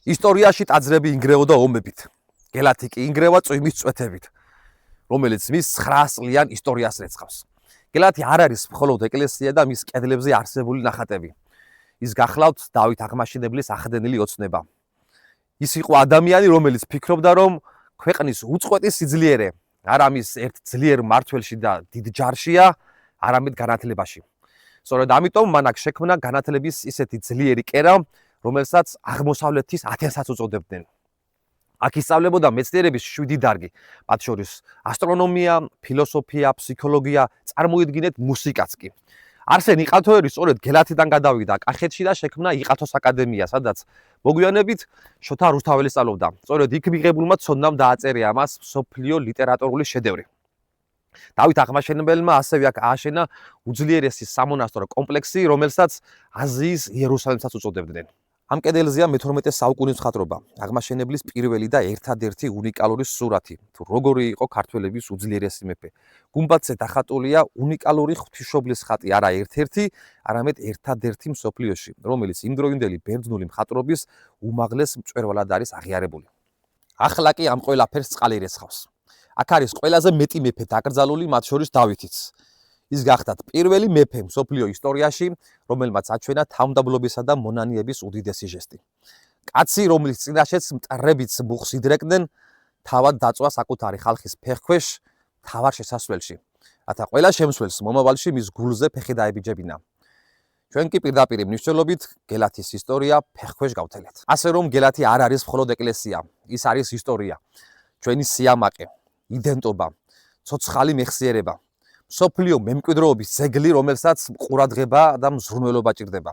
ისტორიაში ტაძრები ინგრეოდა ომებით. გელათი კი ინგრევა წვიმის წვეთებით, რომელიც მის 900 წლიან ისტორიას რეცხავს. გელათი არ არის მხოლოდ ეკლესია და მის კედლებზე არსებული ნახატები. ის გახლავთ დავით აღმაშენებლის ახდენილი ოცნება. ის იყო ადამიანი, რომელიც ფიქრობდა, რომ ქვეყნის უწყვეტი სიძლიერე არა მის ერთ ძლიერ მმართველში და დიდ ჯარშია, არამედ განათლებაში. სწორედ ამიტომ მან აქ შექმნა განათლების ისეთი ძლიერი კერა, რომელსაც აღმოსავლეთის ათენსაც უწოდებდნენ. აქ ისწავლებოდა მეცნიერების 7 დარგი, მათ შორის ასტრონომია, ფილოსოფია, ფსიქოლოგია, წარმოიდგინეთ მუსიკაც კი. არსენ იყათოელი სწორედ გელათიდან გადავიდა კახეთში და შექმნა იყათოს აკადემია, სადაც მოგვიანებით შოთა რუსთაველი სწავლობდა. სწორედ იქ მიღებულმა ცოდნამ დააწერია მას მსოფლიო ლიტერატურული შედევრი. დავით აღმაშენებელმა ასევე აქ ააშენა უძლიერესი სამონასტრო კომპლექსი, რომელსაც აზიის იერუსალიმსაც უწოდებდნენ. ამ კედელზეა მე-12 საუკუნის მხატვრობა, აღმაშენებლის პირველი და ერთადერთი უნიკალური სურათი, თუ როგორი იყო ქართველების უძლიერესი მეფე. გუმბათზე დახატულია უნიკალური ღვთისმშობლის ხატი, არა ერთ-ერთი, არამედ ერთადერთი მსოფლიოში, რომელიც იმდროინდელი ბერძნული მხატვრობის უმაღლეს მწვერვალად არის აღიარებული. ახლა კი ამ ყველაფერს წყალი რეცხავს. აქ არის ყველაზე მეტი მეფე დაკრძალული, მათ შორის დავითიც. ის გახდათ პირველი მეფე მსოფლიო ისტორიაში, რომელმაც აჩვენა თავმდაბლობისა და მონანიების უდიდესი ჟესტი. კაცი, რომლის წინაშეც მტრებიც მუხს იდრეკდნენ, თავად დაწვა საკუთარი ხალხის ფეხქვეშ თავარ შესასვლელში. რათა ყველა შემსვლელს მომავალში მის გულზე ფეხი დაებიჯებინა. ჩვენ კი პირდაპირ მნიშვნელობით გელათის ისტორია ფეხქვეშ გავთელეთ. ასე რომ გელათი არ არის მხოლოდ ეკლესია, ის არის ისტორია, ჩვენი სიამაყე, იდენტობა, ცოცხალი მეხსიერება. მსოფლიო მემკვიდრეობის ძეგლი, რომელსაც ყურადღება და მზრუნველობა ჭირდება.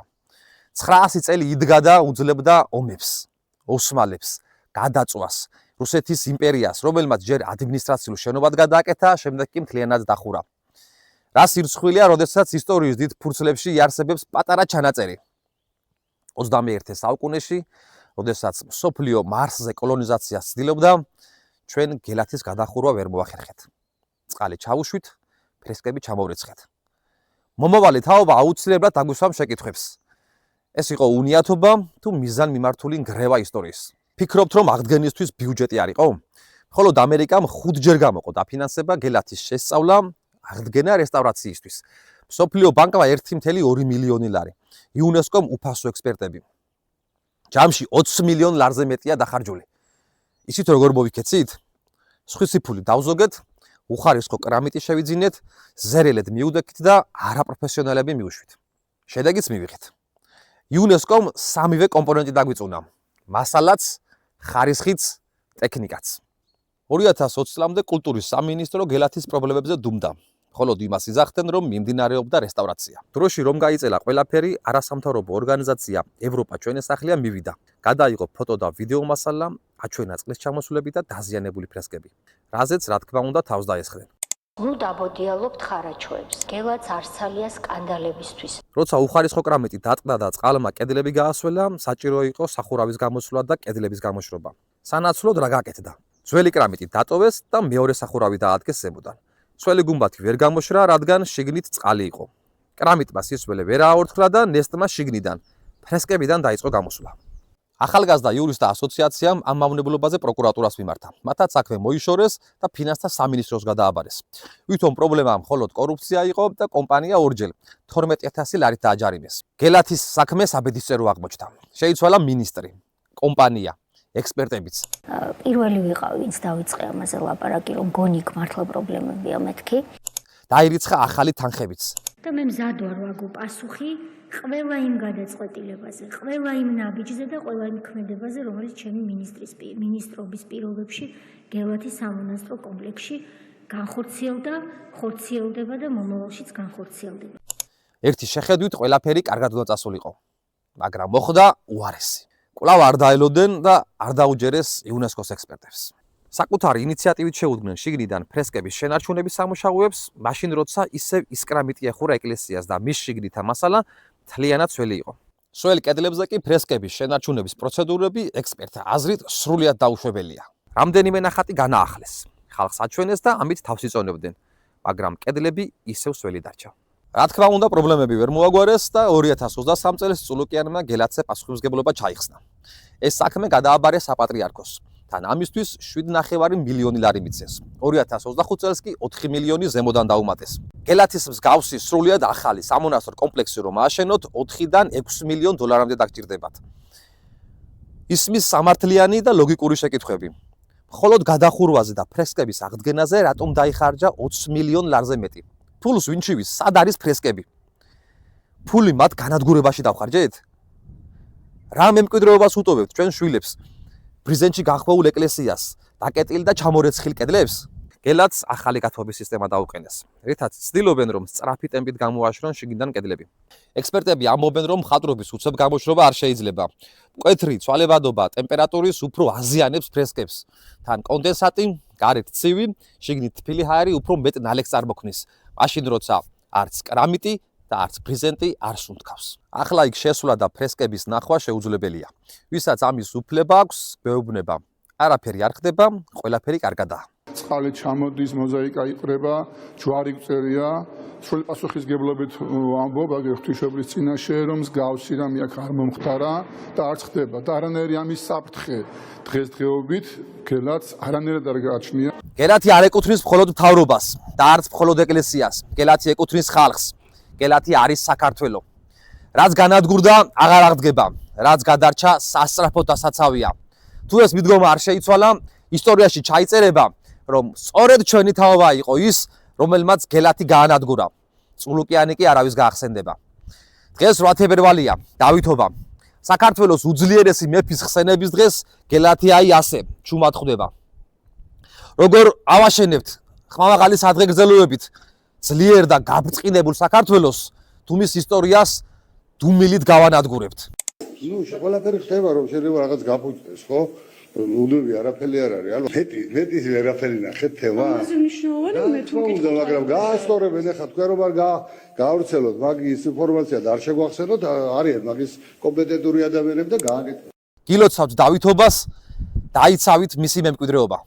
900 წელი იდგა და უძლებდა ომებს, ოსმალებს, გადაწვას, რუსეთის იმპერიას, რომელმაც ჯერ ადმინისტრაციულ შენობად გადააკეთა, შემდეგ კი მთლიანად დახურა. რას ირცხვილია, როდესაც ისტორიის დიდ ფურცლებში იარსებებს პატარა ჩანაწერი. 21 საუკუნეში, როდესაც მსოფლიო მარსზე კოლონიზაციას ცდილობდა, ჩვენ გელათის გადახურვა ვერ მოახერხეთ. წყალი ჩავუშვით, ფრესკები ჩამოვრეცხეთ. მომავალი თაობა აუცილებლად აგვისვამ შეკითხვებს. ეს იყო უნიათობა თუ მიზანმიმართული ნგრევა ისტორიის? ფიქრობთ, რომ აღდგენისთვის ბიუჯეტი არ იყო? მხოლოდ ამერიკამ 5 ჯერ გამოყო დაფინანსება გელათის შესწავლა, აღდგენა რესტავრაციისთვის. მსოფლიო ბანკმა 1,2 მილიონი ლარი. იუნესკომ უფასო ექსპერტები. ჯამში 20 მილიონ ლარზე მეტია დახარჯული. ისიც როგორ მოვიქეცით? სხვისი ფული დავზოგეთ, უხარისხო კრამიტი შევიძინეთ, ზერელად მიუდექით და არაპროფესიონალები მიუშვით. შედეგიც მივიღეთ. იუნესკომ 3-ვე კომპონენტი დაგვიწუნა: მასალაც, ხარისხიც, ტექნიკაც. 2020 წლამდე კულტურის სამინისტრო გელათის პრობლემებზე დუმდა. მხოლოდ იმას იზახდნენ, რომ მიმდინარეობდა რესტავრაცია. დროში რომ გაიწელა ყველაფერი, არასამთავრობო ორგანიზაცია ევროპა ჩვენი სახლია მივიდა. გადაიღო ფოტო და ვიდეო მასალა, აჩვენა წყლის ჩამოსვლები და დაზიანებული ფრესკები. რაზეც, რა თქმა უნდა, თავს დაესხნენ. ნუ დაბოდიალობთ ხარაჩოებს. გელათს არ ცალია სკანდალებისთვის. როცა უხარისხო კრამიტი დატყდა და წყალმა კედლები გაასველა, საჭირო იყო სახურავის გამოსვლა და კედლების გამოშრობა. სანაცვლოდ რა გაკეთდა? ძველი კრამიტი დატოვეს და მეორე სახურავი დაადგეს ზემოდან. ძველი გუმბათი ვერ გამოშრა, რადგან შიგნით წყალი იყო. კრამიტმა სისველი ვერ აორთქლა და ნესტმა შიგნიდან, ფრესკებიდან დაიწყო გამოსვლა. ახალგაზრდა იურისტთა ასოციაციამ ამ მავნებლობაზე პროკურატურას მიმართა. მათაც საქმე მოიშორეს და ფინანსთა სამინისტროს გადააბარეს. ვითომ პრობლემა მხოლოდ კორუფცია იყო და კომპანია ორჯერ 12,000 ლარით დააჯარიმეს. გელათის საქმე საბედისწერო აღმოჩნდა. შეიცვალა მინისტრი, კომპანია, ექსპერტებიც. პირველი ვიყავ, ვინც დავიწყე ამაზე ლაპარაკი, რომ გონი მართლა პრობლემებია მეთქი. დაირიცხა ახალი თანხებიც. და მე მზად ვარ ვაგო პასუხი ყველა იმ გადაწყვეტილებაზე, ყველა იმ ნაბიჯზე და ყველა იმ ქმედებაზე, რომელიც ჩემი მინისტრობის პირობებში გელათის სამონასტრო კომპლექსში განხორციელდა, ხორციელდება და მომავალშიც განხორციელდება. ერთი შეხედვით ყველაფერი კარგად უნდა წასულიყო, მაგრამ მოხდა უარესი. კვლავ არ დაელოდნენ და არ დაუჯერეს იუნესკოს ექსპერტებს. საკუთარი ინიციატივით შეუდგნენ შიგნიდან ფრესკების შენარჩუნების სამუშაოებს, მაშინ როცა ისევ ის კრამიტი ეხურა ეკლესიას და მის შიგნითა მასალა მთლიანად ძველი იყო. სველ კედლებზე კი ფრესკების შენარჩუნების პროცედურები ექსპერტთა აზრით სრულიად დაუშვებელია. რამდენიმე ნახატი განაახლეს, ხალხს აჩვენეს და ამით თავს იწონებდნენ, მაგრამ კედლები ისევ სველი დარჩა. რა თქმა უნდა, პრობლემები ვერ მოაგვარეს და 2023 წელს წულუკიანმა გელათზე პასუხისმგებლობა ჩაიხსნა. ეს საქმე გადააბარეს საპატრიარქოს. თან ამისთვის 7,5 მილიონი ლარი მიცეს. 2025 წელს კი 4 მილიონი ზემოდან დაუმატეს. გელათის მსგავსი სრულიად ახალი სამონასტრო კომპლექსი რომ ააშენოთ 4-დან 6 მილიონ დოლარამდე დაგჭირდებათ. ისმის სამართლიანი და ლოგიკური შეკითხვები. მხოლოდ გადახურვაზე და ფრესკების აღდგენაზე რატომ დაიხარჯა 20 მილიონ ლარზე მეტი? ფულს ვინ ჩივის? სად არის ფრესკები? ფული მათ განადგურებაში დავხარჯეთ? რა მემკვიდრეობას უტოვებთ ჩვენ შვილებს? პრიზენში გახვეულ ეკლესიას, დაკეტილ და ჩამორეცხილ კედლებს? გელათს ახალი გათბობის სისტემა დაუყენეს, რითაც ცდილობენ რომ სწრაფი ტემპით გამოაშრონ შიგნიდან კედლები. ექსპერტები ამბობენ რომ მხატვრობის უცებ გამოშრობა არ შეიძლება. მკვეთრი ცვალებადობა ტემპერატურის უფრო აზიანებს ფრესკებს. თან კონდენსატი, გარეთ ცივი, შიგნით თბილი ჰაერი უფრო მეტ ნალექს წარმოქმნის. მაშინ როცა არც კრამიტი და არც ბრიზენტი არ სუნთქავს. ახლა იქ შესვლა და ფრესკების ნახვა შეუძლებელია. ვისაც ამის უფლება აქვს, გვეუბნება. არაფერი არ ხდება, ყველაფერი კარგადაა. წყალი ჩამოდის, მოზაიკა იყრება, ჯვარი გწერია, სრული პასუხისმგებლობით ამბობ ღვთისმშობლის წინაშე, რომ მსგავსი რამე აქ არ მომხდარა და არც ხდება და არანაირი ამის საფრთხე დღესდღეობით გელათს არანაირად არ გააჩნია. გელათი არ ეკუთვნის მხოლოდ მთავრობას და არც მხოლოდ ეკლესიას. გელათი ეკუთვნის ხალხს. გელათი არის საქართველო. რაც განადგურდა, აღარ აღდგება. რაც გადარჩა, სასწრაფოდ დასაცავია. თუ ეს მიდგომა არ შეიცვალა, ისტორიაში ჩაიწერება, რომ სწორედ ჩვენი თაობა იყო ის, რომელმაც გელათი გაანადგურა. წულუკიანი კი არავის გაახსენდება. დღეს 8 თებერვალია, დავითობა. საქართველოს უძლიერესი მეფის ხსენების დღეს გელათი აი ასე ჩუმად ხვდება. როგორ ავაშენებთ ხმამაღალი სადღეგრძელოებით ძლიერ და გაბრწყინებულ საქართველოს, თუ მის ისტორიას დუმილით გავანადგურებთ. ნუ ყველაფერი ხდება რომ შეიძლება რაღაც გაფუჭდეს, ხო? უდები არაფერი არ არის. ანუ მეტი ვერაფერი ნახეთ თემა. ამაზე მნიშვნელოვანი მე თუ უნდა, მაგრამ გაასწორებენ ახლა თქვენ რომ არ გაავრცელოთ მაგის ინფორმაცია და არ შეგვახსენოთ, არიან მაგის კომპეტენტური ადამიანები და გააკეთოთ. გილოცავთ დავითობას, დაიცავით მისი მემკვიდრეობა.